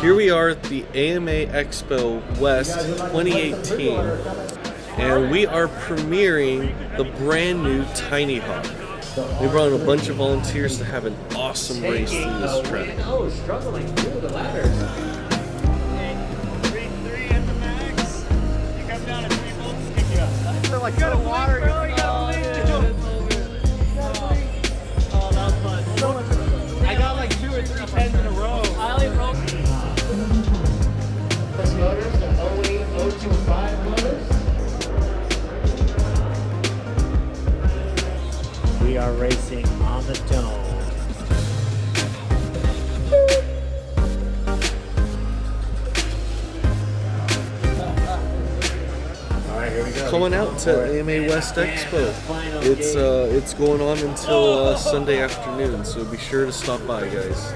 Here we are at the AMA Expo West 2018, and we are premiering the brand new Tinyhawk. We brought in a bunch of volunteers to have an awesome race through this track. Oh, struggling through the ladder. 3 at the max. You come down at 3 volts, pick you up. They're like, go to water. Bro, you gotta believe. Oh, that was fun. I got like 2 or 3 pens in a row. I only rolled. This motors, the 08, 025 motors. We are racing on the dome. Coming out to AMA West Expo. It's going on until Sunday afternoon, so be sure to stop by, guys.